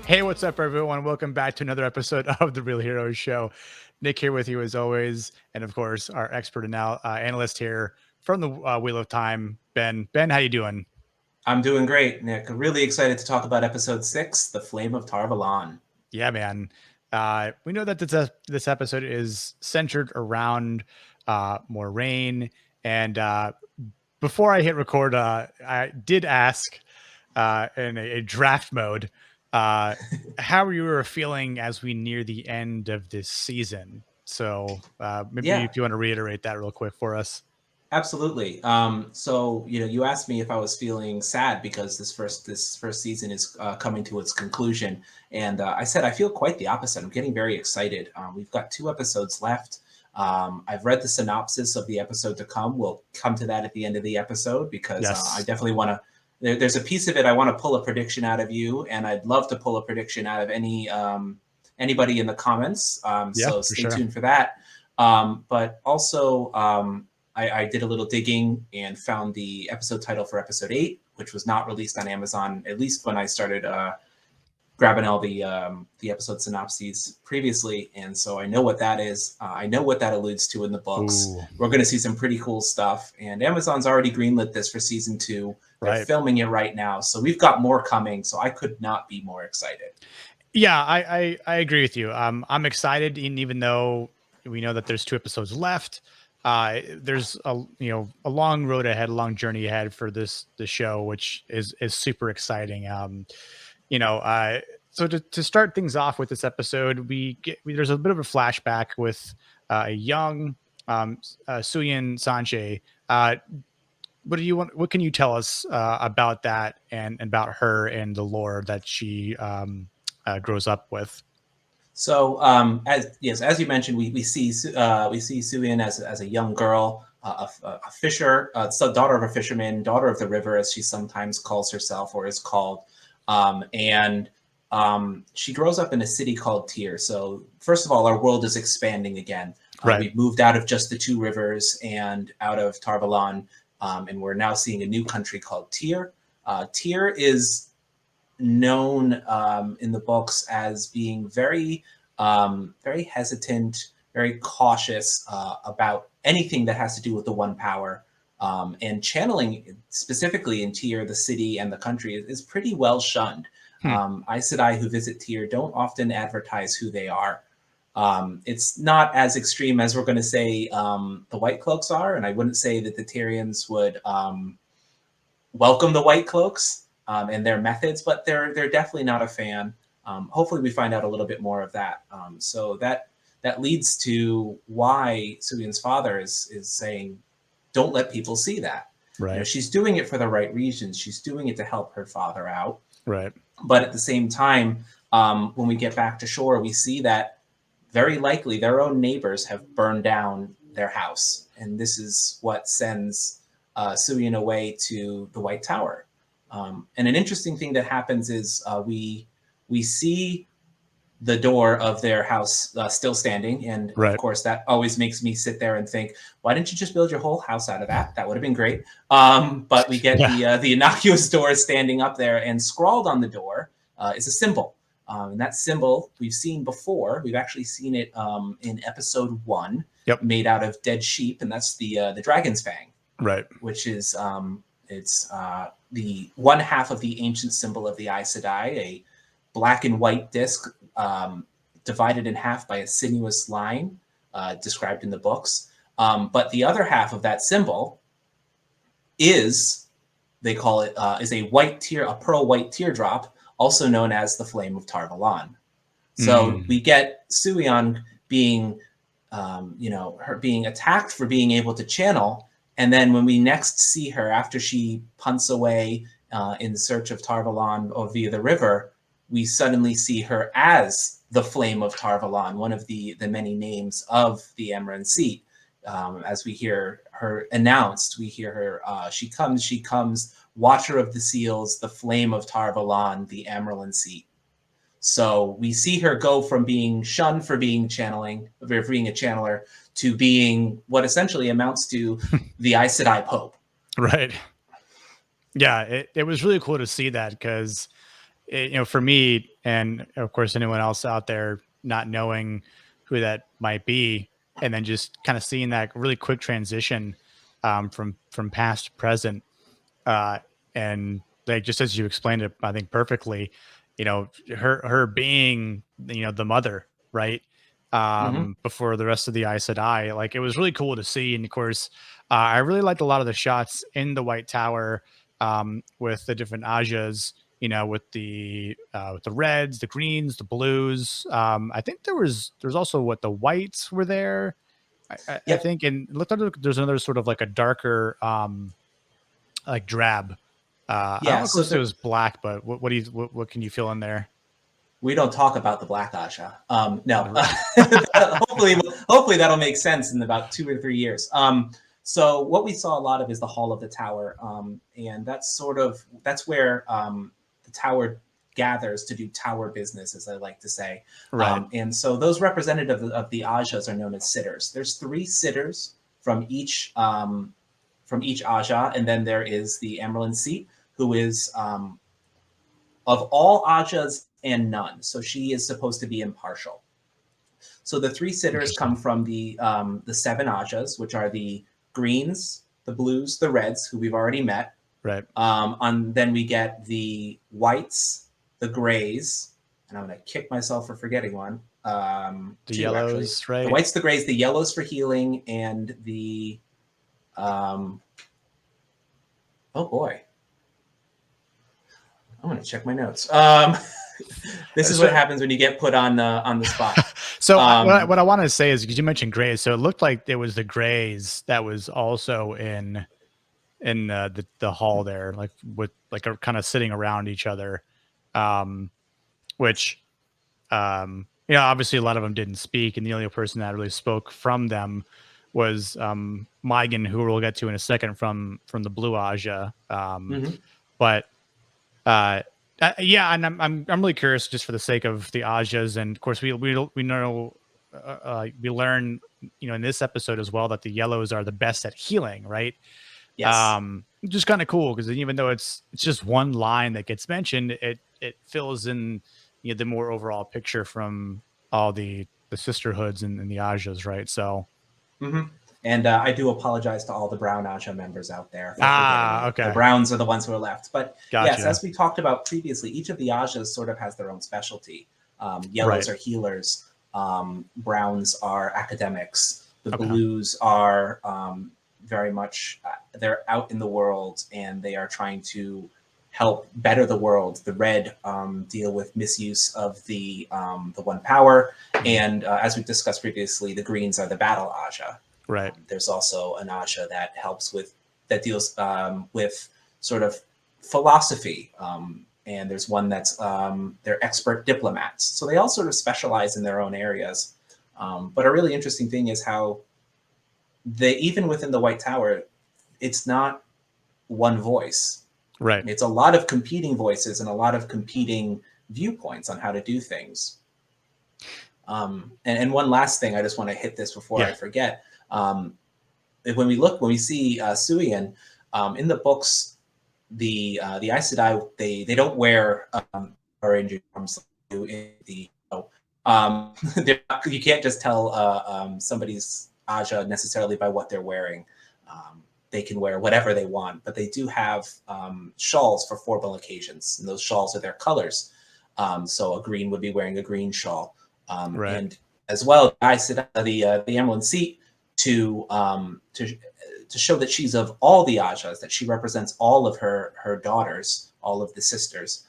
Hey, what's up, everyone? Welcome back to another episode of the Real Heroes Show. Nick here with you as always, and of course, our expert and now analyst here from the Wheel of Time, Ben. Ben, how you doing? I'm doing great, Nick. I'm really excited to talk about episode 6, The Flame of Tarvalan. Yeah, man. We know that this episode is centered around Moraine, and before I hit record, I did ask in a draft mode uh, how you were feeling as we near the end of this season. So maybe Yeah, if you want to reiterate that real quick for us. absolutely. You asked me if I was feeling sad because this first season is coming to its conclusion, and I said I feel quite the opposite. I'm getting very excited. We've got 2 episodes left. I've read the synopsis of the episode to come. We'll come to that at the end of the episode because I Yes. definitely want to. There's a piece of it I want to pull a prediction out of you, and I'd love to pull a prediction out of anybody in the comments. Yeah, So for stay sure. tuned for that. But also, I did a little digging and found the episode title for episode 8, which was not released on Amazon, at least when I started grabbing all the episode synopses previously. And so I know what that is. I know what that alludes to in the books. Ooh, We're going to see some pretty cool stuff. And Amazon's already greenlit this for season 2. They're right. filming it right now. So we've got more coming. So I could not be more excited. Yeah, I agree with you. I'm excited, and even though we know that there's 2 episodes left, there's a long road ahead, a long journey ahead for the show, which is super exciting. You know, uh, so to start things off with this episode, there's a bit of a flashback with a young Suyin Sanche. What do you want? What can you tell us about that and about her and the lore that she grows up with? As you mentioned, we see Suyin as a young girl, a fisher, so daughter of a fisherman, daughter of the river, as she sometimes calls herself or is called, and she grows up in a city called Tyr. So first of all, our world is expanding again. Right. We've moved out of just the 2 rivers and out of Tarvalan, and we're now seeing a new country called Tyr. Tyr is known in the books as being very hesitant, very cautious about anything that has to do with the One Power. And channeling specifically in Tyr, the city and the country is pretty well shunned. Hmm. Aes Sedai who visit Tyr don't often advertise who they are. It's not as extreme as we're going to say the White Cloaks are, and I wouldn't say that the Tyrians would welcome the White Cloaks and their methods, but they're definitely not a fan. Hopefully, we find out a little bit more of that. So that leads to why Suyun's father is saying, "Don't let people see that." Right. She's doing it for the right reasons. She's doing it to help her father out, Right. but at the same time, when we get back to shore, we see that very likely their own neighbors have burned down their house, and this is what sends Suyun away to the White Tower. And an interesting thing that happens is we see the door of their house still standing, and of Right. course that always makes me sit there and think, why didn't you just build your whole house out of that? That would have been great. But we get Yeah. the innocuous door standing up there, and scrawled on the door is a symbol. And that symbol we've seen before. We've actually seen it in episode 1, Yep. made out of dead sheep, and that's the dragon's fang, Right. which is it's the one half of the ancient symbol of the Aes Sedai, a black and white disc divided in half by a sinuous line described in the books. But the other half of that symbol is, they call it, is a pearl white teardrop, also known as the Flame of Tarvalan. So Mm. we get Suion being, her being attacked for being able to channel, and then when we next see her after she punts away in search of Tarvalan or via the river, we suddenly see her as the Flame of Tarvalan, one of the many names of the Emran seat. As we hear her announced, we hear her, she comes, Watcher of the Seals, the Flame of Tarvalan, the Amerlin seat. So we see her go from being shunned for being for being a channeler, to being what essentially amounts to the Aes Sedai Pope. Right. Yeah. It was really cool to see that because for me, and of course anyone else out there not knowing who that might be, and then just kind of seeing that really quick transition from past to present, uh, and like just as you explained it, I think perfectly, her being the mother, right? Hmm. Before the rest of the Aes Sedai, like it was really cool to see, and of course, I really liked a lot of the shots in the White Tower with the different Ajas. With the reds, the greens, the blues. I think there's also what the whites were there. I Yep. think, and it looked like there's another sort of like a darker like drab. I don't Yeah. know So if it was black, but what can you feel in there? we don't talk about the Black Aja. No. Hopefully that'll make sense in about 2 or 3 years. So what we saw a lot of is the Hall of the Tower, and that's where the tower gathers to do tower business, as I like to say. Right. And so those representatives of the Ajas are known as sitters. There's 3 sitters from each Aja, and then there is the Emerald Seat, who is of all Ajas and none. So she is supposed to be impartial. So the 3 sitters come Interesting. from the 7 Ajas, which are the greens, the blues, the reds, who we've already met. Right. Then we get the whites, the grays, and I'm going to kick myself for forgetting one. The Two, actually. yellows, The right? whites, the grays, the yellows for healing, and the um, oh boy, I'm going to check my notes. This is what So, happens when you get put on the spot. what I want to say is because you mentioned grays, so it looked like it was the grays that was also in the hall there, like with like a kind of sitting around each other, um, which obviously a lot of them didn't speak, and the only person that really spoke from them was Megan, who we'll get to in a second from the Blue Aja. Mhm. But uh, yeah, and I'm really curious just for the sake of the Ajas, and of course we know we learn in this episode as well that the yellows are the best at healing, right? Yes. Just kind of cool because even though it's just one line that gets mentioned, it fills in the more overall picture from all the sisterhoods and the Ajas, right? So Hmm. And I do apologize to all the Brown Aja members out there for forgetting you. The okay, Browns are the ones who are left. But yes, gotcha, as we talked about previously, each of the Ajas sort of has their own specialty. Yellows right, are healers. Browns are academics. The okay, Blues are very much they're out in the world and they are trying to help better the world. The Red deal with misuse of the one power, mhm, and as we discussed previously, the Greens are the battle Aja. right, There's also an Aja that deals with sort of philosophy, and there's one that's they're expert diplomats. So they all sort of specialize in their own areas. But a really interesting thing is how they even within the White Tower, it's not one voice. right, It's a lot of competing voices and a lot of competing viewpoints on how to do things. And one last thing, I just want to hit this before I yeah, forget. When we see Suian in the books, the Aes Sedai they don't wear orange uniforms like they do in the show. You can't just tell somebody's Aja necessarily by what they're wearing. They can wear whatever they want, but they do have shawls for formal occasions, and those shawls are their colors. So a green would be wearing a green shawl, right, and as well, the Emerald Seat to to show that she's of all the Ajas, that she represents all of her daughters, all of the sisters.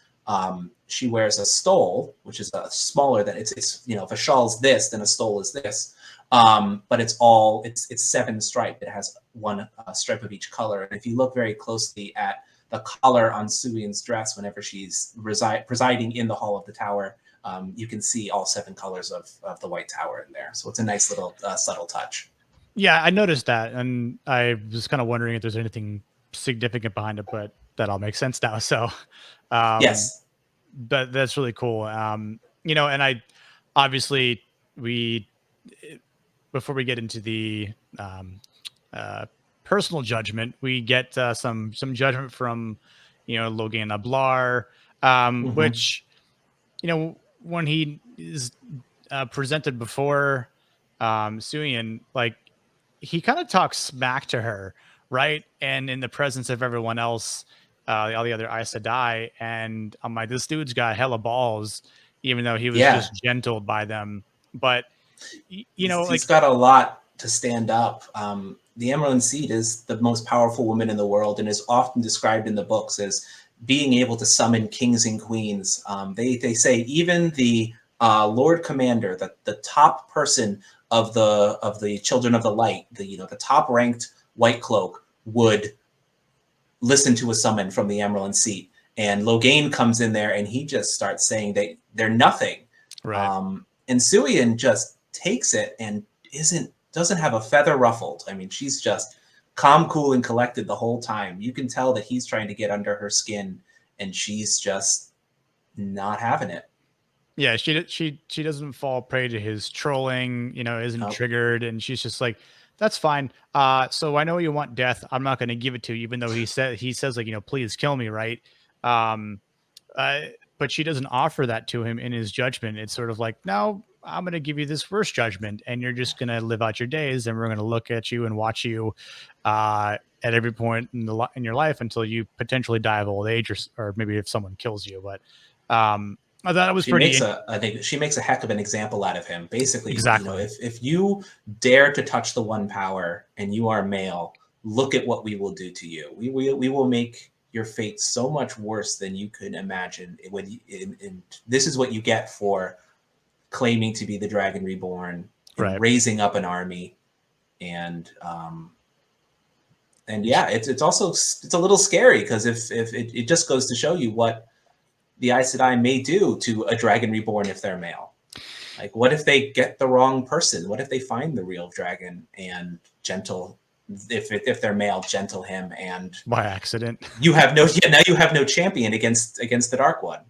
She wears a stole, which is a smaller than it's if a shawl's this, then a stole is this. But it's 7 striped. It has one stripe of each color. And if you look very closely at the collar on Suian's dress, whenever she's presiding in the hall of the tower, you can see all 7 colors of the White Tower in there. So it's a nice little subtle touch. yeah. I noticed that, and I was kind of wondering if there's anything significant behind it, but that all makes sense now. So, um, Yes. that's really cool. And I obviously we before we get into the um, uh, personal judgment, we get some judgment from Logan Ablar. Hmm. Which, when he is presented before Suyin, like he kind of talks smack to her, right? And in the presence of everyone else, all the other Aes Sedai, and I'm like, this dude's got hella balls, even though he was Yeah, just gentled by them. But he's like got a lot to stand up. The Emerald Seed is the most powerful woman in the world and is often described in the books as being able to summon kings and queens. They say even the Lord Commander, the top person of the Children of the Light, the top ranked White Cloak, would listen to a summon from the Emerald Seat. And Logain comes in there and he just starts saying they're nothing. right. And Suian just takes it and doesn't have a feather ruffled. I mean, she's just calm, cool, and collected the whole time. You can tell that he's trying to get under her skin, and she's just not having it. Yeah, she doesn't fall prey to his trolling, isn't Nope. triggered, and she's just like, that's fine. So I know you want death. I'm not going to give it to you, even though he says like, please kill me, right? Um, uh, but she doesn't offer that to him in his judgment. It's sort of like, no, I'm going to give you this worst judgment, and you're just going to live out your days, and we're going to look at you and watch you at every point in your life until you potentially die of old age, or maybe if someone kills you. But I thought it was I think she makes a heck of an example out of him. Basically, exactly. if you dare to touch the one power and you are male, look at what we will do to you. We will make your fate so much worse than you could imagine. This is what you get for claiming to be the Dragon Reborn and Right. raising up an army. And yeah, it's also it's a little scary because if it just goes to show you what the Aes Sedai may do to a Dragon Reborn if they're male. Like, what if they get the wrong person? What if they find the real dragon and gentle, if they're male, gentle him, and By accident. you have no now you have no champion against the Dark One.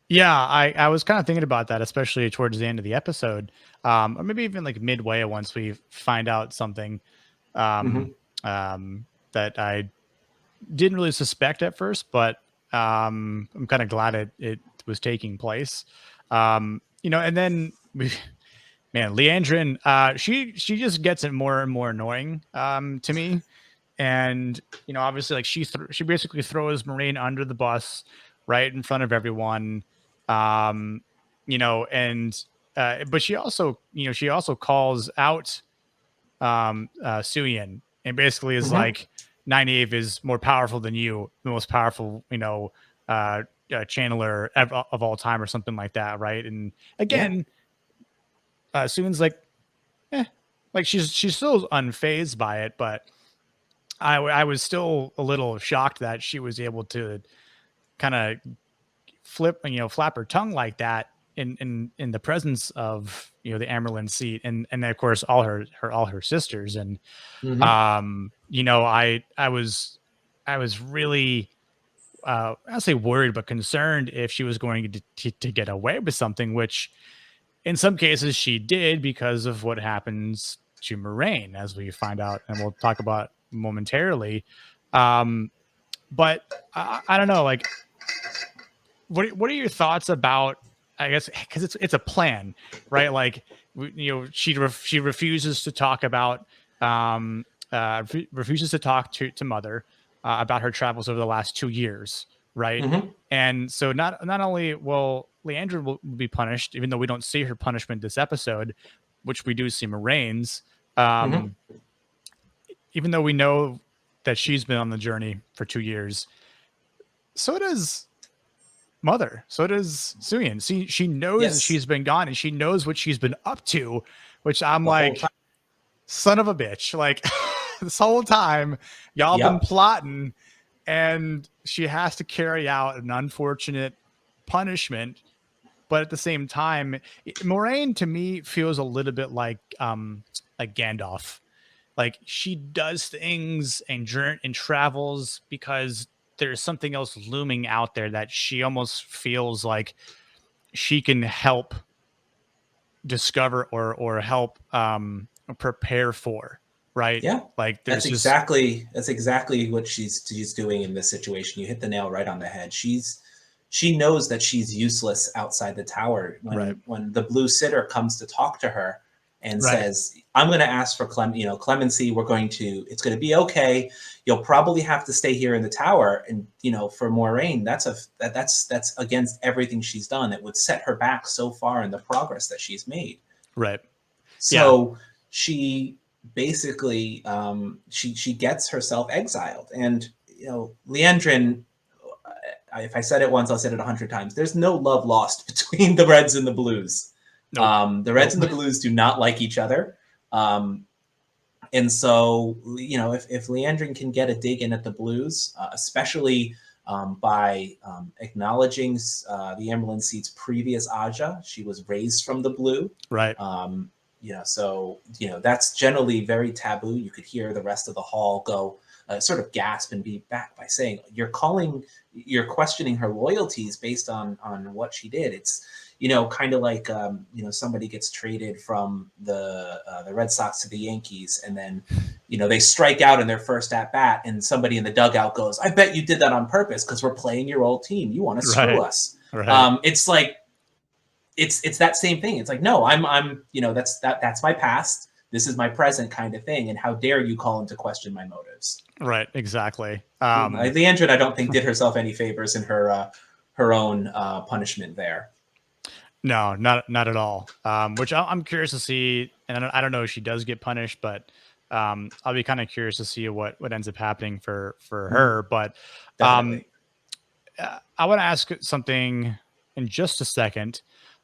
Yeah, I was kind of thinking about that, especially towards the end of the episode, or maybe even like midway once we find out something um, Mm-hmm. that I didn't really suspect at first, but I'm kind of glad it was taking place. And then man, Leandrin, she just gets it more and more annoying to me. And obviously, like she basically throws Moraine under the bus right in front of everyone. um and but she also calls out Suyin, and basically is Mm-hmm. like, Nynaeve is more powerful than you, the most powerful uh channeler of all time, or something like that, right? And Yeah. again, Suyin's like, eh, like she's still unfazed by it, but I was still a little shocked that she was able to kind of flap her tongue like that in the presence of the Amerlin seat, and of course all her sisters. And Mm-hmm. I was really I don't say worried, but concerned if she was going to get away with something, which in some cases she did because of what happens to Moraine, as we find out, and we'll talk about momentarily. Um, but I don't know, like, what are your thoughts about? I guess because it's a plan, right? Like, she refuses to talk about refuses to talk to Mother about her travels over the last 2 years, right? Mm-hmm. And so not only will Leandra will be punished, even though we don't see her punishment this episode, which we do see Moraine's. Mm-hmm. Um, Even though we know that she's been on the journey for 2 years, so does Mother. So does Suyin. She knows that Yes. she's been gone, and she knows what she's been up to, which I'm The whole time. like, son of a bitch. Like, this whole time, y'all been Yep. plotting, and she has to carry out an unfortunate punishment. But at the same time, Moraine to me feels a little bit like Gandalf. Like, she does things and travels because there's something else looming out there that she almost feels like she can help discover or help prepare for, right? Yeah. Like, That's there's just exactly what she's doing in this situation. You hit the nail right on the head. she knows that she's useless outside the tower. Right. When the blue sitter comes to talk to her and Right. says, I'm going to ask for clemency. It's going to be okay. You'll probably have to stay here in the tower. And, for Moraine, that's against everything she's done. It would set her back so far in the progress that she's made. Right. Yeah. So she basically, she gets herself exiled. And, Leandrin, if I said it once, I'll say it 100 times. There's no love lost between the Reds and the Blues. Nope. The Reds and the Blues do not like each other. And so, if Leandrin can get a dig in at the Blues, especially by acknowledging the Emerald Seat's previous Aja, she was raised from the Blue. Right. That's generally very taboo. You could hear the rest of the hall go sort of gasp and be back by saying, you're questioning her loyalties based on what she did. It's, kind of like, somebody gets traded from the Red Sox to the Yankees, and then, they strike out in their first at bat, and somebody in the dugout goes, I bet you did that on purpose because we're playing your old team. You want to screw us. Right. It's like, it's that same thing. It's like, no, that's my past. This is my present kind of thing. And how dare you call into question my motives? Right. Exactly. Leandrin, I don't think, did herself any favors in her own punishment there. No, not at all. Which I'm curious to see, and I don't know if she does get punished, but I'll be kind of curious to see what ends up happening for her. But Definitely. I want to ask something in just a second.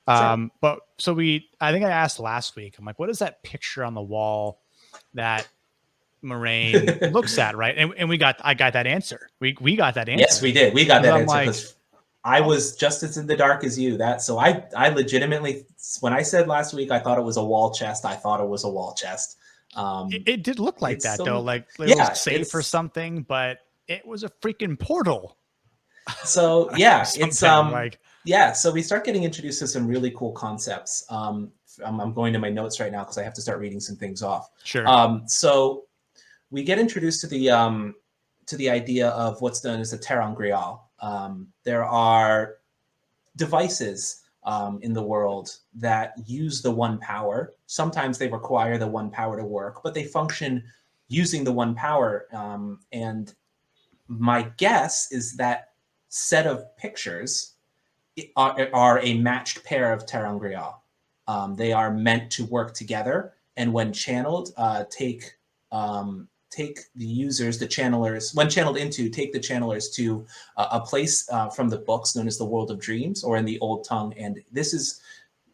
Sure. But I think I asked last week. I'm like, what is that picture on the wall that Moraine looks at, right? And I got that answer. We got that answer. Yes, we did. We got that I'm answer because I was just as in the dark as you. So I legitimately, when I said last week I thought it was a wall chest, I thought it was a wall chest. It did look like that though, like it was safe or something, but it was a freaking portal. So yeah, it's like so we start getting introduced to some really cool concepts. I'm going to my notes right now because I have to start reading some things off. Sure. So we get introduced to the idea of what's known as the ter'angreal. There are devices in the world that use the one power. Sometimes they require the one power to work, but they function using the one power. And my guess is that set of pictures are a matched pair of ter'angreal. They are meant to work together, and when channeled, take the users, the channelers, when channeled into, take the channelers to a place from the books known as the World of Dreams, or in the Old Tongue. And this is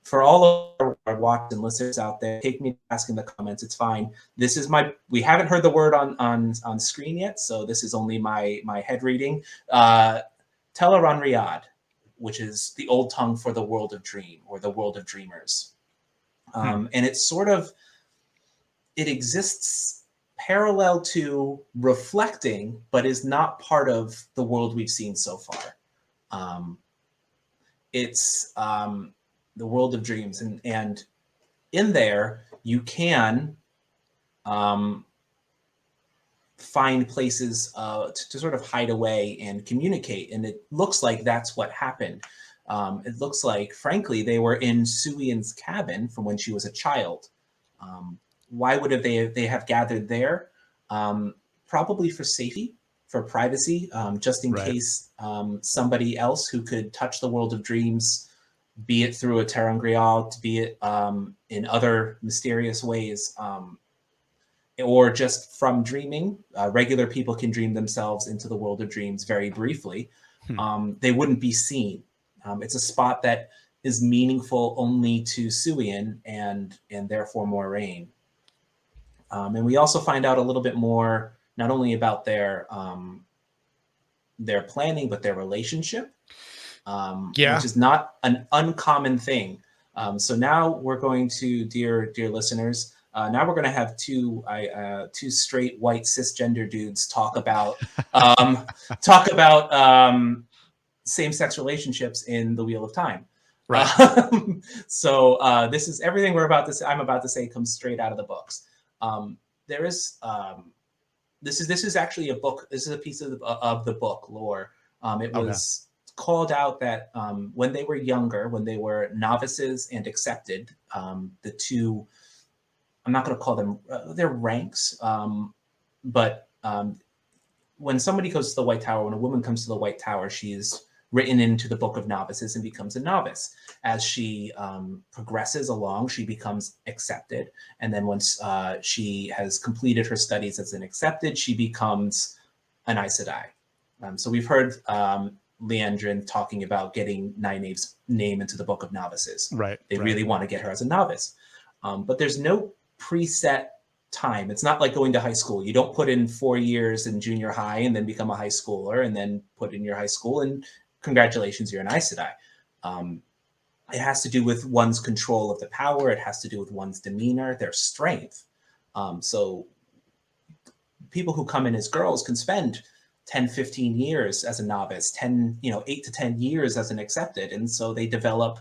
for all of our watchers and listeners out there. Take me to ask in the comments. It's fine. This is we haven't heard the word on screen yet, so this is only my head reading. Teleron Riyadh, which is the Old Tongue for the World of Dream, or the World of Dreamers. And it's it exists parallel to reflecting, but is not part of the world we've seen so far. It's the World of Dreams, and in there you can find places to sort of hide away and communicate, and it looks like that's what happened. It looks like, frankly, they were in Suian's cabin from when she was a child. Why would they have gathered there? Probably for safety, for privacy, just in case somebody else who could touch the World of Dreams, be it through a ter'angreal, be it in other mysterious ways, or just from dreaming. Regular people can dream themselves into the World of Dreams very briefly. They wouldn't be seen. It's a spot that is meaningful only to Suian and therefore Moraine. And we also find out a little bit more, not only about their planning, but their relationship, which is not an uncommon thing. So now we're going to, dear listeners, now we're going to have two straight white cisgender dudes talk about same-sex relationships in the Wheel of Time. Right. So this is everything I'm about to say comes straight out of the books. There is this is actually a book. This is a piece of the book lore. It was called out that when they were younger, when they were novices and accepted, the two, I'm not going to call them their ranks, but when somebody goes to the White Tower, when a woman comes to the White Tower, she's written into the Book of Novices and becomes a novice. As she progresses along, she becomes accepted. And then once she has completed her studies as an accepted, she becomes an Aes Sedai. So we've heard Leandrin talking about getting Nynaeve's name into the Book of Novices. Right. They really want to get her as a novice. But there's no preset time. It's not like going to high school. You don't put in 4 years in junior high and then become a high schooler and then put in your high school and congratulations, you're an Aes Sedai. It has to do with one's control of the power. It has to do with one's demeanor, their strength. So people who come in as girls can spend 10, 15 years as a novice, 8 to 10 years as an accepted. And so they develop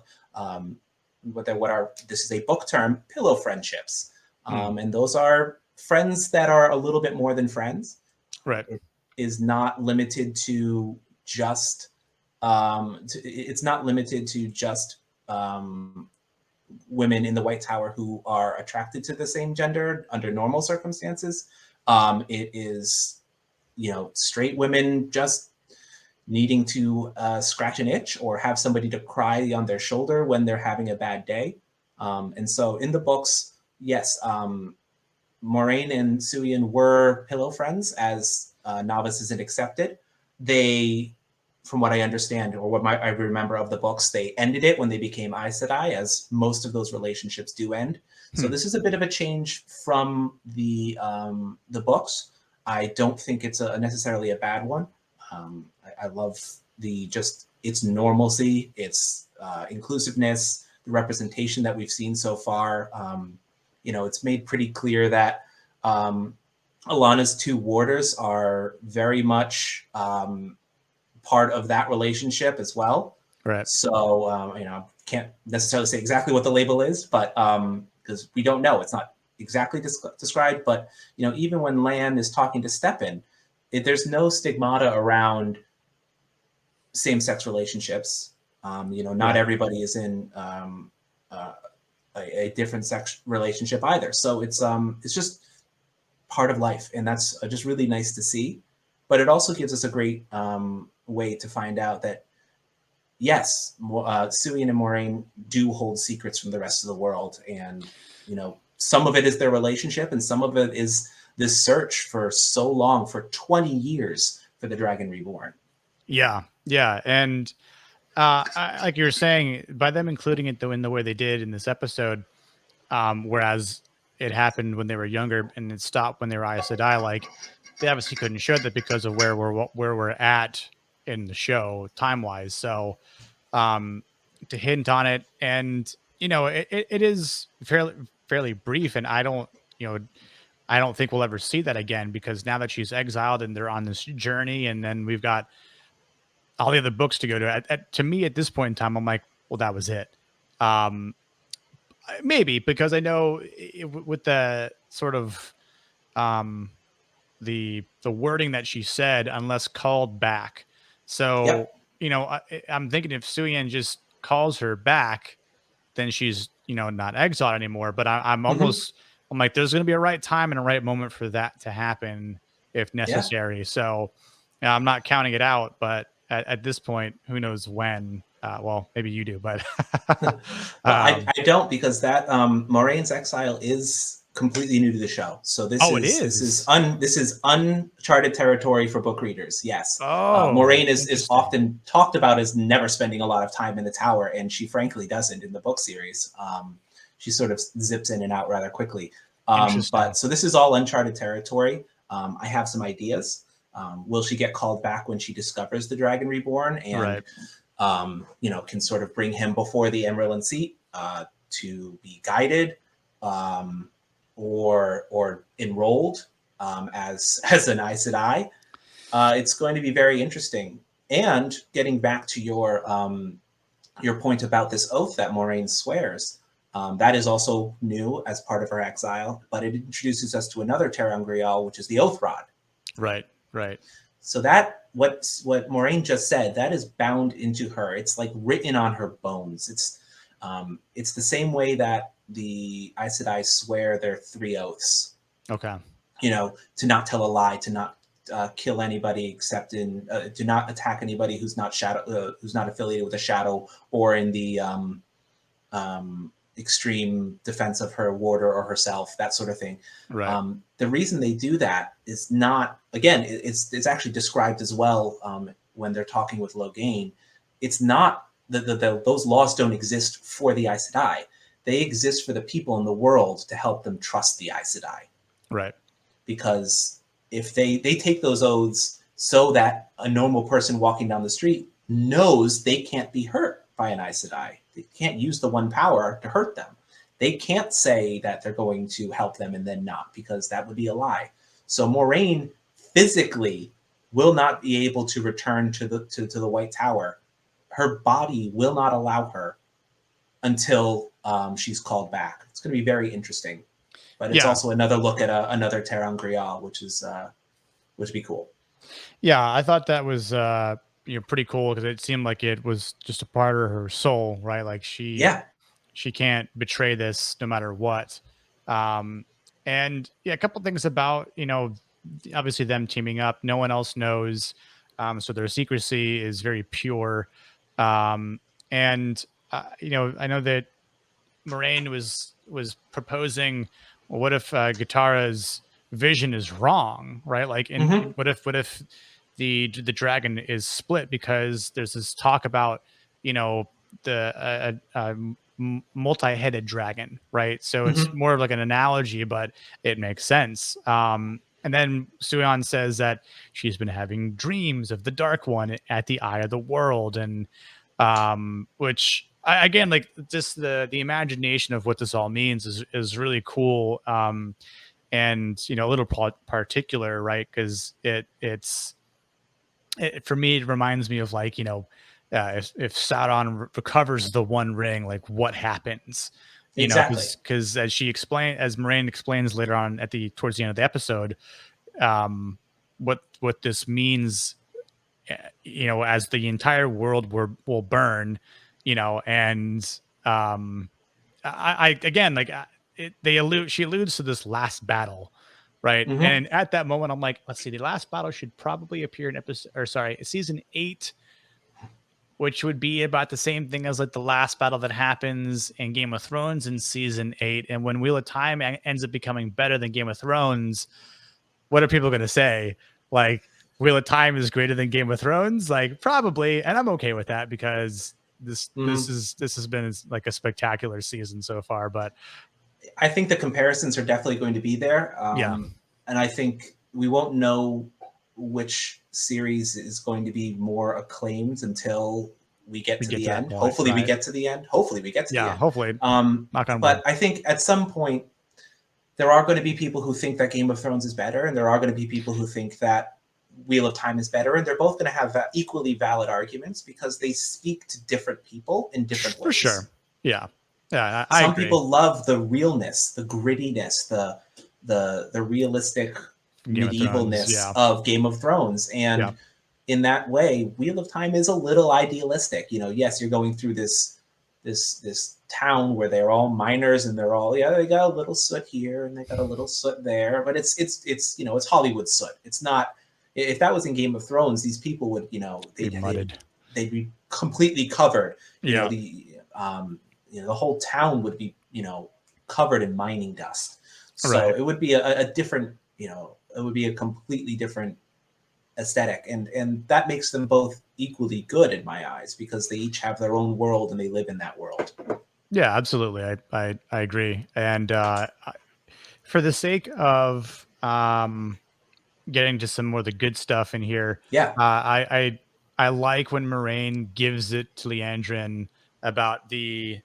this is a book term, pillow friendships. And those are friends that are a little bit more than friends. Right. It is not limited to just women in the White Tower who are attracted to the same gender under normal circumstances. It is, straight women just needing to scratch an itch or have somebody to cry on their shoulder when they're having a bad day. And so in the books, yes, Moraine and Suyin were pillow friends as novices and accepted. They, from what I understand, or what I remember of the books, they ended it when they became Aes Sedai, as most of those relationships do end. So this is a bit of a change from the books. I don't think it's necessarily a bad one. I love its normalcy, its inclusiveness, the representation that we've seen so far. It's made pretty clear that Alana's two warders are very much part of that relationship as well. Right. So, can't necessarily say exactly what the label is, but because we don't know, it's not exactly described. But, even when Lan is talking to Stepan, there's no stigmata around same-sex relationships. Not everybody is in a different sex relationship either. So it's just part of life, and that's just really nice to see. But it also gives us a great way to find out that yes, Suyin and Moraine do hold secrets from the rest of the world, and some of it is their relationship, and some of it is this search for so long, for 20 years, for the Dragon Reborn. Yeah, and like you were saying, by them including it in the way they did in this episode, whereas it happened when they were younger and it stopped when they were Aes Sedai, like they obviously couldn't show that because of where we're at in the show time wise. So to hint on it, and it is fairly brief, and I don't think we'll ever see that again, because now that she's exiled and they're on this journey, and then we've got all the other books to go to. To me, at this point in time, I'm like, well, that was it. Maybe because I know with the sort of the wording that she said, unless called back. So I'm thinking if Suyin just calls her back, then she's not exiled anymore. But I'm like, there's going to be a right time and a right moment for that to happen if necessary. So I'm not counting it out, but at this point, who knows when? Well, maybe you do, but well, I don't, because that Moraine's exile is completely new to the show. So this is uncharted territory for book readers. Yes. Moraine is often talked about as never spending a lot of time in the tower, and she frankly doesn't in the book series. She sort of zips in and out rather quickly. But so this is all uncharted territory. I have some ideas. Will she get called back when she discovers the Dragon Reborn and can sort of bring him before the Emerald seat to be guided or enrolled as an Aes Sedai? It's going to be very interesting. And getting back to your point about this oath that Moraine swears, that is also new as part of her exile, but it introduces us to another ter'angreal, which is the Oath Rod. Right. So that what Moraine just said, that is bound into her. It's like written on her bones. It's the same way that the Aes Sedai swear their three oaths. Okay. To not tell a lie, to not kill anybody except to not attack anybody who's not affiliated with a shadow, or in the extreme defense of her warder or herself, that sort of thing. Right. The reason they do that is not, again, it's actually described as well when they're talking with Logain. It's not those laws don't exist for the Aes Sedai. They exist for the people in the world to help them trust the Aes Sedai. Right. Because if they take those oaths so that a normal person walking down the street knows they can't be hurt by an Aes Sedai. They can't use the one power to hurt them. They can't say that they're going to help them and then not, because that would be a lie. So Moraine physically will not be able to return to the White Tower. Her body will not allow her until she's called back. It's going to be very interesting. But it's also another look at another ter'angreal, which would be cool. Yeah, I thought that was pretty cool, because it seemed like it was just a part of her soul, right? Like she can't betray this no matter what. And yeah, a couple things about obviously them teaming up. No one else knows, so their secrecy is very pure. And I know that Moraine was proposing, well, what if Guitarra's vision is wrong, right? Like, and Mm-hmm. what if the dragon is split, because there's this talk about the multi-headed dragon, right? So it's Mm-hmm. more of like an analogy, but it makes sense. And then Suyon says that she's been having dreams of the Dark One at the Eye of the World, and which again, like, just the imagination of what this all means is really cool. And a little particular, right? Because for me, it reminds me of, like, if Sauron recovers the One Ring, like, what happens? Exactly. Because as Moraine explains later on towards the end of the episode, what this means, as the entire world will burn, and I again, like, she alludes to this last battle, right? Mm-hmm. And at that moment, I'm like, let's see, the last battle should probably appear in episode, or sorry, season 8, which would be about the same thing as, like, the last battle that happens in Game of Thrones in season 8. And when Wheel of Time ends up becoming better than Game of Thrones, what are people going to say? Like, Wheel of Time is greater than Game of Thrones? Like, probably. And I'm okay with that, because this Mm-hmm. this has been, like, a spectacular season so far. But I think the comparisons are definitely going to be there, yeah, and I think we won't know which series is going to be more acclaimed until we get we to get the to that end. point, Hopefully, we right? get to the end. Hopefully, we get to the Yeah, end. hopefully. Knock on wood. But I think at some point there are going to be people who think that Game of Thrones is better, and there are going to be people who think that Wheel of Time is better, and they're both going to have equally valid arguments because they speak to different people in different For ways. sure. Yeah. Yeah, I Some agree. people love the realness, the grittiness, the realistic Game of Thrones. medievalness Yeah. of Game of Thrones, Yeah. and in that way, Wheel of Time is a little idealistic. Yes, you're going through this town where they're all miners and they're all, yeah, they got a little soot here and they got a little soot there, but it's Hollywood soot. It's not. If that was in Game of Thrones, these people would Be mudded. they'd be completely covered. Yeah. The whole town would be covered in mining dust. So Right. it would be a different it would be a completely different aesthetic, and that makes them both equally good in my eyes because they each have their own world and they live in that world. Yeah, absolutely. I agree. And for the sake of getting to some more of the good stuff in here, Yeah. I like when Moraine gives it to Leandrin about the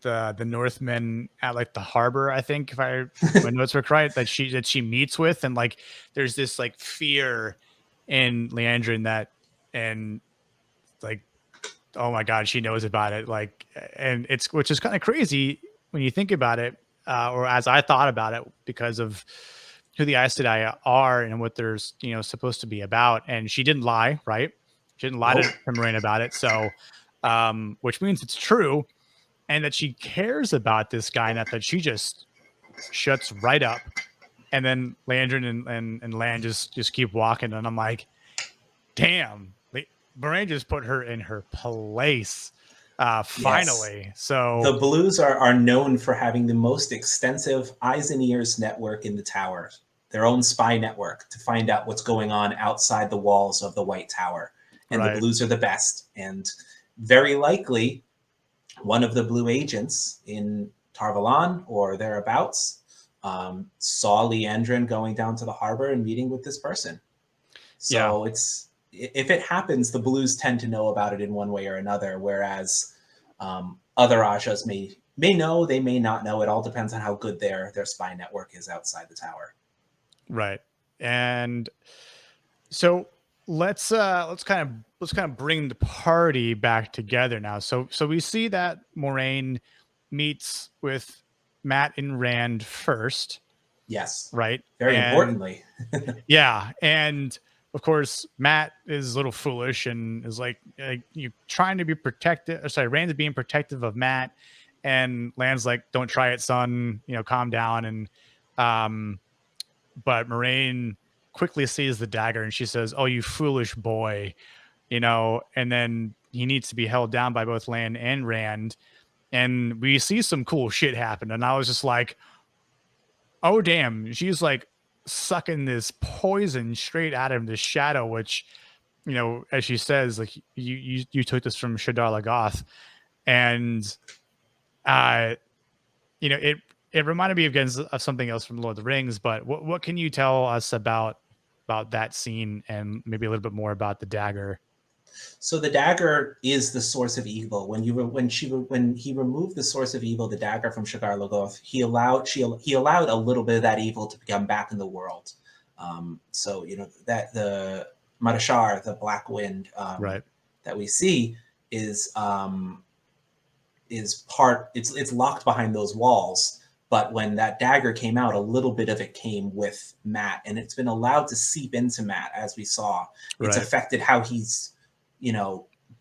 Northmen at, like, the harbor, I think, if my notes were right, that she meets with. And, like, there's this, like, fear in Leandrin that, and, like, oh my god, she knows about it, like, and it's, which is kind of crazy when you think about it, or as I thought about it, because of who the Aes Sedai are and what they're supposed to be about. And she didn't lie, right? She didn't lie Nope. to Moraine about it. So, which means it's true, and that she cares about this guy, and that she just shuts right up. And then Landrin and Land just keep walking, and I'm like, damn, Moraine just put her in her place. Yes. Finally. So The Blues are known for having the most extensive eyes and ears network in the tower, their own spy network to find out what's going on outside the walls of the White Tower. And the right. Blues are the best. And very likely, one of the Blue agents in Tarvalan or thereabouts saw Leandrin going down to the harbor and meeting with this person. Yeah. So if it happens, the Blues tend to know about it in one way or another, whereas other Ajas may know, they may not know. It all depends on how good their spy network is outside the tower. Right. And so let's kind of bring the party back together now. So we see that Moraine meets with Matt and Rand first, Yes, right? very And importantly. yeah, and of course Matt is a little foolish and is like you trying to be protective. Sorry, Rand's being protective of Matt, and Land's like, "Don't try it, son. Calm down." And um, but Moraine quickly sees the dagger and she says, "Oh, you foolish boy," and then he needs to be held down by both Land and Rand. And we see some cool shit happen. And I was just like, oh, damn. She's like sucking this poison straight out of the shadow, which, as she says, like, you took this from Shadar Lagoth. And, uh, it reminded me again of something else from Lord of the Rings. But what can you tell us about that scene and maybe a little bit more about the dagger? So the dagger is the source of evil. When he removed the source of evil, the dagger from Shagar Logoth, he allowed a little bit of that evil to come back in the world. So that the Madashar, the Black Wind, Right. that we see is it's locked behind those walls. But when that dagger came out, a little bit of it came with Matt, and it's been allowed to seep into Matt, as we saw. It's Right. affected how he's,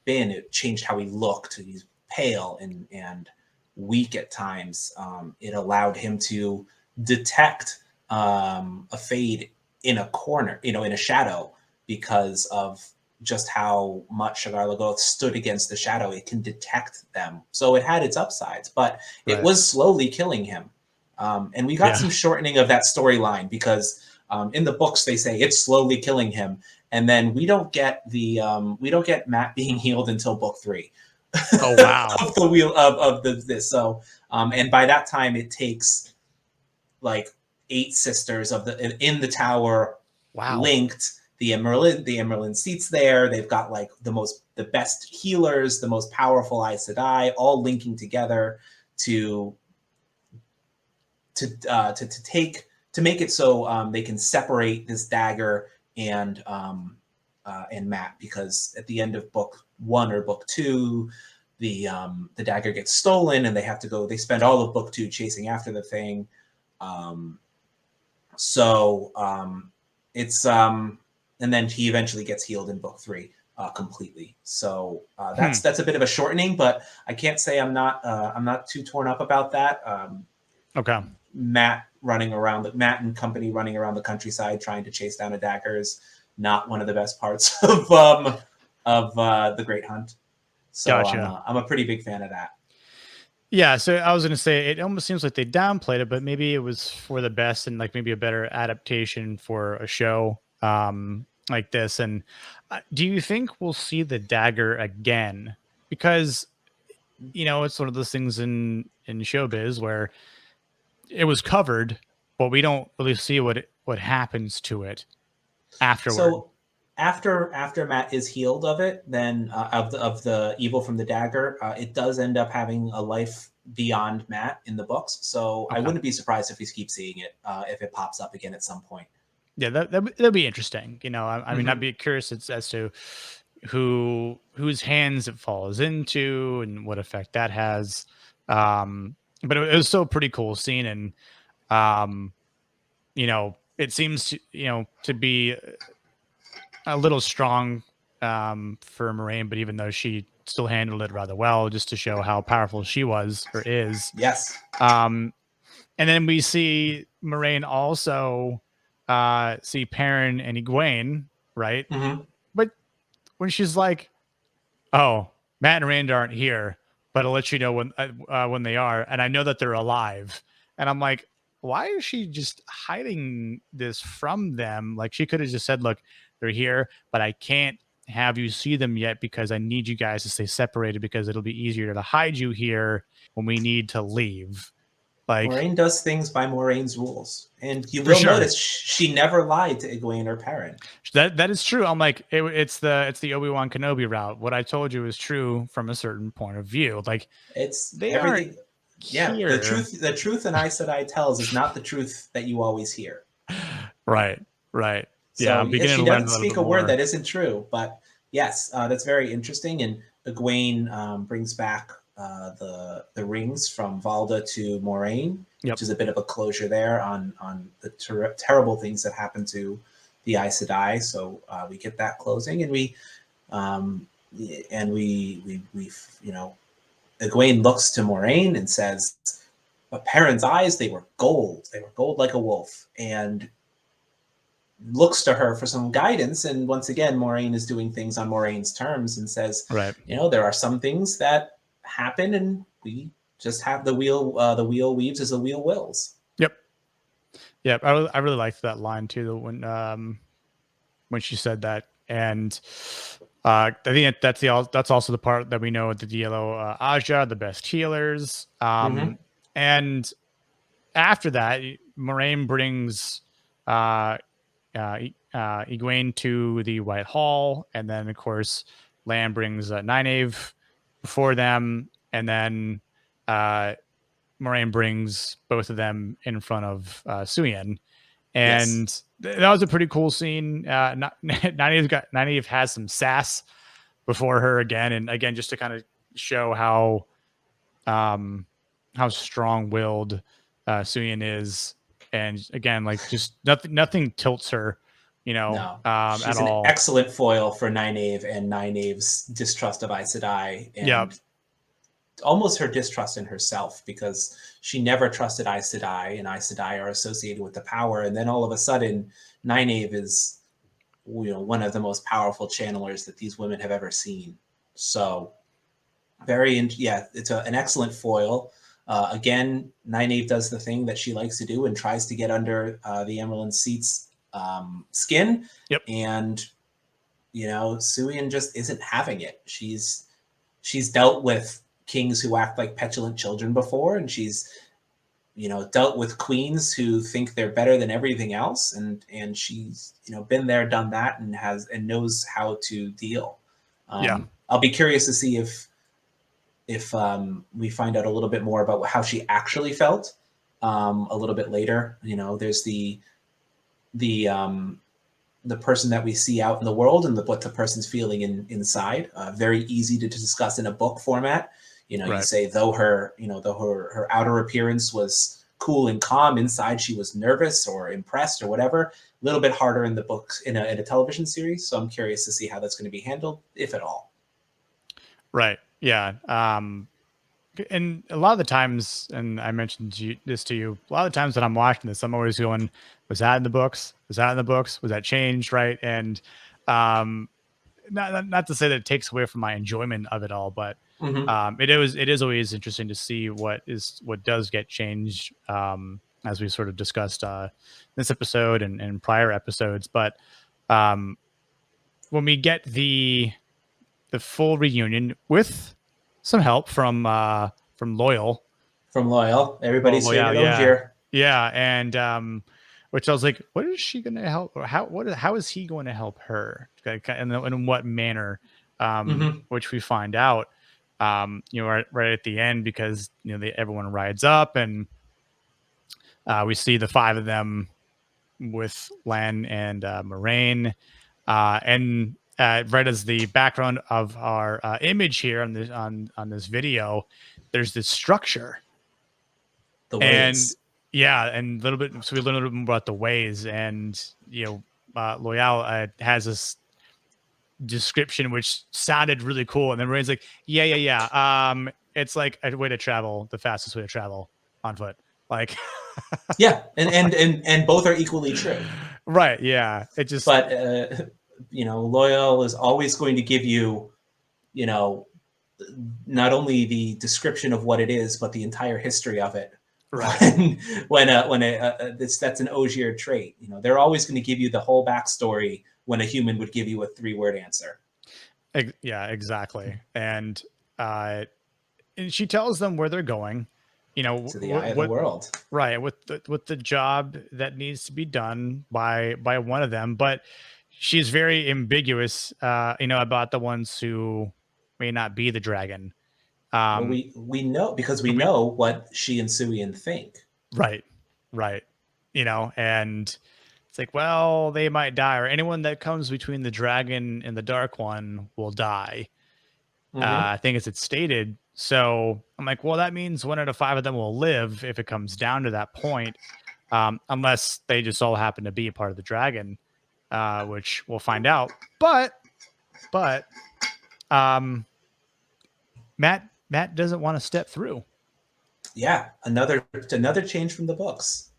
been. It changed how he looked. He's pale and weak at times. It allowed him to detect a fade in a corner, in a shadow, because of just how much Shagar Lagoth stood against the shadow. It can detect them. So it had its upsides, but it Right. was slowly killing him. And we got Yeah. some shortening of that storyline because in the books they say it's slowly killing him, and then we don't get Matt being healed until book 3 Oh, wow. of the wheel of this. So and by that time it takes like 8 sisters of the in the tower Wow. linked. The Emerald seats there. They've got like the best healers, the most powerful Aes Sedai, all linking together to to make it so they can separate this dagger and Matt, because at the end of book 1 or book 2, the dagger gets stolen and they have to go. They spend all of book 2 chasing after the thing. Um, so it's and then he eventually gets healed in book 3 completely. So Hmm. that's a bit of a shortening, but I can't say I'm not too torn up about that. Okay. Matt and company running around the countryside trying to chase down a dagger is not one of the best parts of the Great Hunt. So Gotcha. I'm a pretty big fan of that. Yeah, so I was gonna say it almost seems like they downplayed it, but maybe it was for the best and like maybe a better adaptation for a show like this. And do you think we'll see the dagger again? Because it's one of those things in showbiz where it was covered, but we don't really see what happens to it afterward. So after Matt is healed of it, then of the evil from the dagger, it does end up having a life beyond Matt in the books. So I Okay. wouldn't be surprised if we keep seeing it if it pops up again at some point. Yeah, that'd be interesting. I mean, I'd Mm-hmm. be curious as to whose hands it falls into and what effect that has. But it was still a pretty cool scene, and um, it seems to, to be a little strong for Moraine, but even though she still handled it rather well, just to show how powerful she was or is. Yes. Um, and then we see Moraine also see Perrin and Egwene, right? Mm-hmm. But when she's like, "Oh, Matt and Rand aren't here, but I'll let you know when they are, and I know that they're alive," and I'm like, why is she just hiding this from them? Like she could have just said, "Look, they're here, but I can't have you see them yet because I need you guys to stay separated because it'll be easier to hide you here when we need to leave." Like Moraine does things by Moraine's rules, and you for will sure. notice she never lied to Egwene or Perrin. That is true. I'm like it's the Obi-Wan Kenobi route. What I told you is true from a certain point of view. Like It's they aren't everything. Yeah, the here. truth. The truth an Aes Sedai tells is not the truth that you always hear. Right, right. Yeah, So I'm yeah, beginning she to learn doesn't a little speak bit a word more. that isn't true. But yes, that's very interesting. And Egwene brings back the rings from Valda to Moraine, Yep. which is a bit of a closure there on the terrible things that happened to the Aes Sedai. So we get that closing, and um, we you know Egwene looks to Moraine and says, "But Perrin's eyes, they were gold. They were gold like a wolf." And looks to her for some guidance. And once again, Moraine is doing things on Moraine's terms and says, Right. there are some things that happen, and we just have the wheel. The wheel weaves as the wheel wills. Yep. Yep. I really liked that line too when she said that, and I think that's also the part that we know that the yellow Aja, the best healers. Mm-hmm. And after that, Moraine brings uh, Egwene to the White Hall, and then of course Lan brings Nynaeve before them, and then uh, Moraine brings both of them in front of Suyin, Yes. and that was a pretty cool scene. Nynaeve has some sass before her again, and again just to kind of show um, how strong-willed Suyin is, and again, like just nothing tilts her, No. at She's an all. excellent foil for Nynaeve and Nynaeve's distrust of Aes Sedai, Yeah, and almost her distrust in herself, because she never trusted Aes Sedai, and Aes Sedai are associated with the power. And then all of a sudden, Nynaeve is one of the most powerful channelers that these women have ever seen. So yeah, it's an excellent foil. Again, Nynaeve does the thing that she likes to do and tries to get under the Emerald Seat's skin, yep, and Suyin just isn't having it. She's dealt with kings who act like petulant children before, and she's dealt with queens who think they're better than everything else, and she's been there, done that, and knows how to deal. yeah, I'll be curious to see if we find out a little bit more about how she actually felt a little bit later. There's the the person that we see out in the world, and what the person's feeling inside. Very easy to discuss in a book format. You right. say, though her outer appearance was cool and calm, inside she was nervous or impressed or whatever. A little bit harder in the books, in a television series. So I'm curious to see how that's going to be handled, if at all. Right. Yeah. And a lot of the times, and I mentioned this to you, a lot of the times that I'm watching this, I'm always going, was that in the books? Was that in the books? Was that changed? Right. And um, not to say that it takes away from my enjoyment of it all, but Mm-hmm. it is always interesting to see what does get changed, as we sort of discussed this episode and prior episodes. But um, when we get the full reunion with some help from From Loyal, everybody's Loyal, favorite yeah, Ogier. yeah, and which I was like, what is she going to help, or how is he going to help her, and in what manner, Mm-hmm. which we find out, right at the end, because everyone rides up, and we see the five of them with Lan and Moraine, and right as the background of our image here on this video, there's this structure, The and waves. Yeah, and a little bit. So we learned a little bit more about the ways, and Loyal has this description which sounded really cool, and then Moraine's like, yeah, yeah, yeah. It's like a way to travel, the fastest way to travel on foot. Like, Yeah, and both are equally true. right? Yeah, it just But Loyal is always going to give you, you know, not only the description of what it is, but the entire history of it. right. That's an Ogier trait. They're always going to give you the whole backstory when a human would give you a 3-word answer. Yeah, exactly. Uh, and she tells them where they're going. To the eye of the world. Right, with the job that needs to be done by one of them, but she's very ambiguous, about the ones who may not be the dragon. Well, Um, we know because we we know what she and Suian think. right, right, and it's like, well, they might die, or anyone that comes between the dragon and the dark one will die. Mm-hmm. I think as it's stated. So I'm like, well, that means 1 out of 5 of them will live if it comes down to that point, unless they just all happen to be a part of the dragon, which we'll find out. But um, Matt doesn't want to step through. Yeah, another change from the books.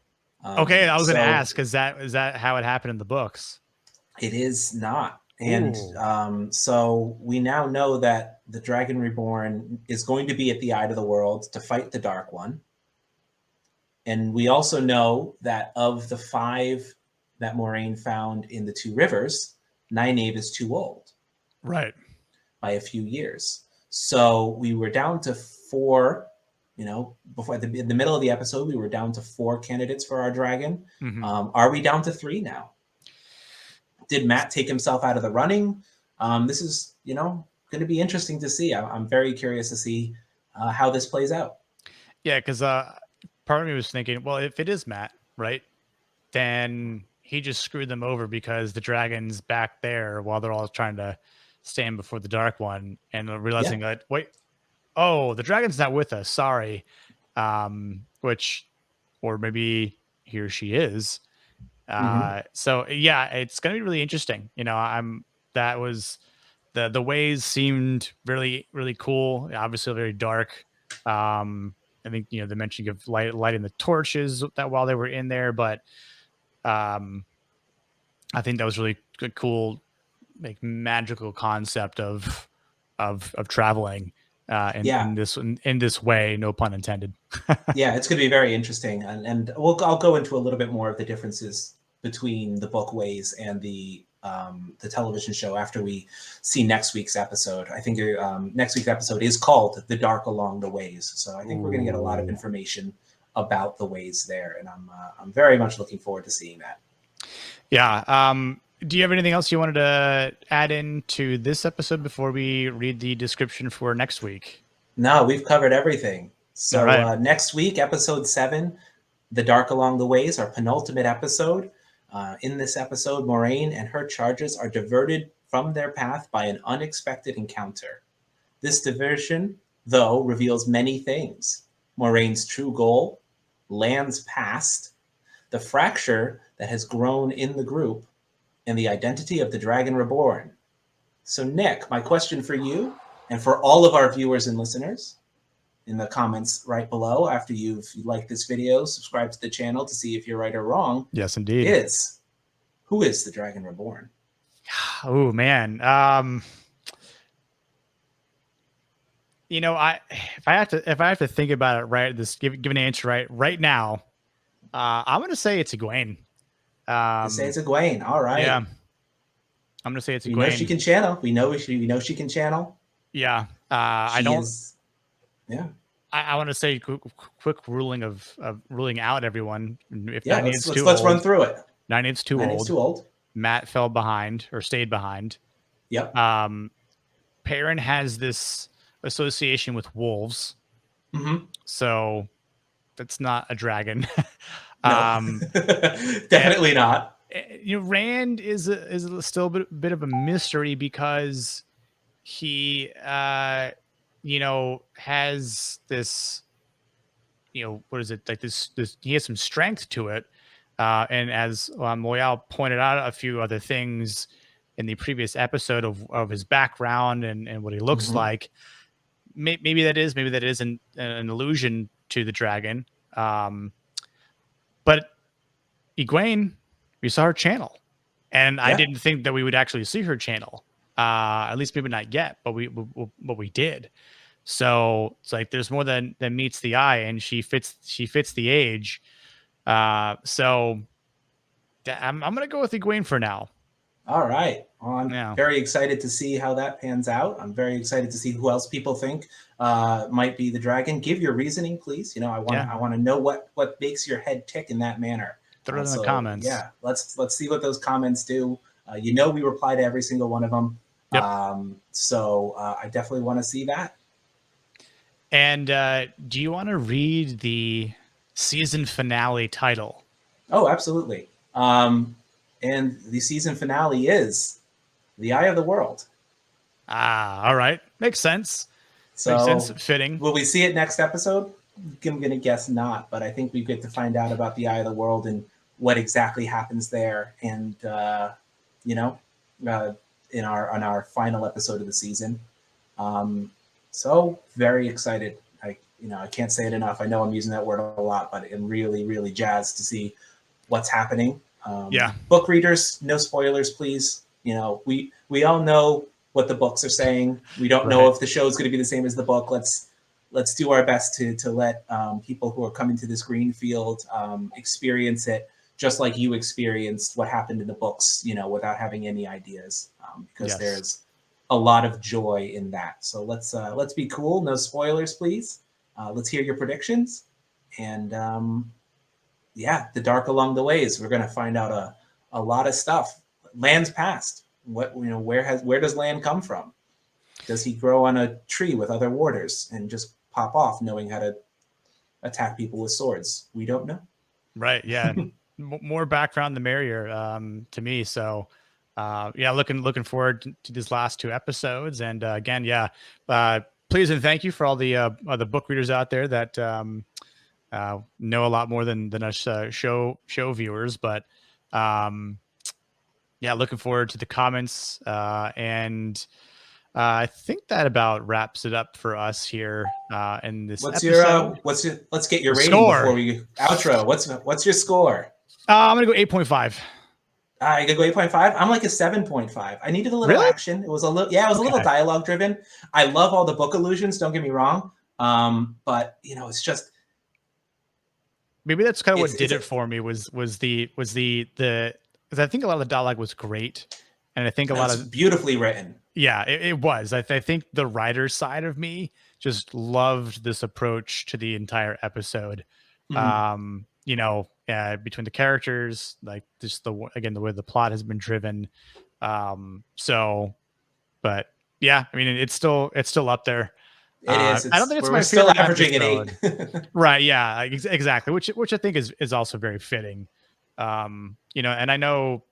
Okay, I was going to So ask, is that how it happened in the books? it is not. And Ooh, so we now know that the Dragon Reborn is going to be at the Eye of the World to fight the Dark One. And we also know that of the 5 that Moraine found in the 2 rivers, Nynaeve is too old right. by a few years. So we were down to 4. Before in the middle of the episode, we were down to 4 candidates for our dragon. Hmm. Are we down to 3 now? Did Matt take himself out of the running? This is, going to be interesting to see. I'm very curious to see how this plays out. Yeah, because part of me was thinking, well, if it is Matt, right, then he just screwed them over because the dragon's back there while they're all trying to stand before the dark one and Yeah. realizing that, wait, oh, the dragon's not with us. Sorry. Which, or maybe he or she is. Mm-hmm. So yeah, it's gonna be really interesting. That was the ways seemed really, really cool. Obviously very dark. I think, the mention of lighting the torches that while they were in there, but um I think that was really good, cool, like magical concept of traveling Yeah. in this way, no pun intended. Yeah, it's going to be very interesting, and I'll go into a little bit more of the differences between the book ways and the television show after we see next week's episode. I think next week's episode is called "The Dark Along the Ways," so I think we're going to get a lot of Ooh. information about the ways there, and I'm very much looking forward to seeing that. Yeah. Do you have anything else you wanted to add into this episode before we read the description for next week? No, we've covered everything. All So right. next week, episode 7, "The Dark Along the Ways," our penultimate episode. In this episode, Moraine and her charges are diverted from their path by an unexpected encounter. This diversion, though, reveals many things: Moraine's true goal, Lan's past, the fracture that has grown in the group, and the identity of the Dragon Reborn. So, Nick, my question for you and for all of our viewers and listeners in the comments right below after you've liked this video, subscribe to the channel to see if you're right or wrong, Yes, indeed. is who is the Dragon Reborn? Oh man. I if I have to think about it right, give an answer right now. I'm gonna say it's Egwene. You say Um, it's Egwene. All yeah, right. I'm gonna say it's We know she Egwene. can channel. We know she can channel. Yeah. I She don't. is, yeah. I want to say quick ruling of ruling out everyone. If Yeah, Nynaeve's too let's run old, through it. Nynaeve's too My name's old. too old. Matt fell behind or stayed behind. Yep. Um, Perrin has this association with wolves, Mm-hmm. so that's not a dragon. No, um, and definitely not. Rand is still a bit of a mystery because he has this what is it like this he has some strength to it. And as Moyal pointed out a few other things in the previous episode of his background and what he looks Mhm. like, maybe that is an illusion to the dragon. But Egwene, we saw her channel, and I Yeah. didn't think that we would actually see her channel. At least maybe not yet, but we did. So it's like there's more than meets the eye, and she fits the age. So I'm gonna go with Egwene for now. All right. Well, I'm Yeah, very excited to see how that pans out. I'm very excited to see who else people think might be the dragon. Give your reasoning, please. yeah. I want to know what makes your head tick in that manner. Throw it in the So comments. yeah, let's see what those comments do. We reply to every single one of them. Yep. I definitely want to see that. And do you want to read the season finale title? Oh, absolutely. And the season finale is The Eye of the World. All right. Makes sense. Makes sense. So, Fitting. will we see it next episode? I'm going to guess not, but I think we get to find out about the Eye of the World and what exactly happens there, and you know, in our on our final episode of the season. So very excited. I can't say it enough. I know I'm using that word a lot, but I'm really, really jazzed to see what's happening. Yeah. Book readers, no spoilers, please. We all know what the books are saying. We don't know Right. if the show is going to be the same as the book. Let's do our best to let people who are coming to this green field experience it just like you experienced what happened in the books, without having any ideas, because Yes. there's a lot of joy in that. So let's be cool. No spoilers, please. Let's hear your predictions, and the dark along the ways. We're going to find out a lot of stuff. Land's past. Where does Land come from? Does he grow on a tree with other warders and just pop off, knowing how to attack people with swords? We don't know. Right. Yeah. More background, the merrier, to me. So, yeah, looking forward to these last two episodes. And again, yeah, please and thank you for all the book readers out there that know a lot more than us show viewers. But yeah, looking forward to the comments. And I think that about wraps it up for us here in this episode. Let's get your The rating before score. we outro. What's your score? I'm gonna go 8.5. You gotta go 8.5. I'm like a 7.5. I needed a little Really? action. It was a little, yeah, it was a little Okay. dialogue driven. I love all the book illusions. Don't get me wrong. But it's just, Maybe that's kind of what it's did a, it for me was the because I think a lot of the dialogue was great, and I think a lot it's of beautifully written. yeah, it was. I think the writer side of me just loved this approach to the entire episode. Mhm. Between the characters, like just again the way the plot has been driven. So, but yeah, I mean it's still up there. It is. I don't think it's We're my still favorite averaging an episode. 8. Right. Yeah. Exactly. Which I think is also very fitting. And I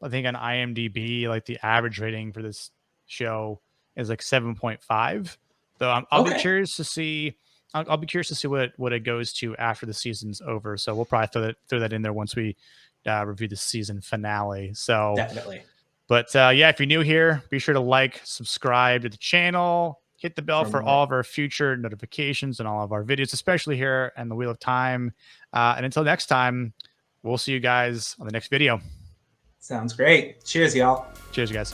think on IMDb, like the average rating for this show is like 7.5. Though I'll be Okay. curious to see. I'll be curious to see what it goes to after the season's over. So we'll probably throw that in there once we review the season finale. So, Definitely. but yeah, if you're new here, be sure to like, subscribe to the channel, hit the bell For for more. all of our future notifications and all of our videos, especially here and the Wheel of Time. And until next time, we'll see you guys on the next video. Sounds great. Cheers, y'all. Cheers, guys.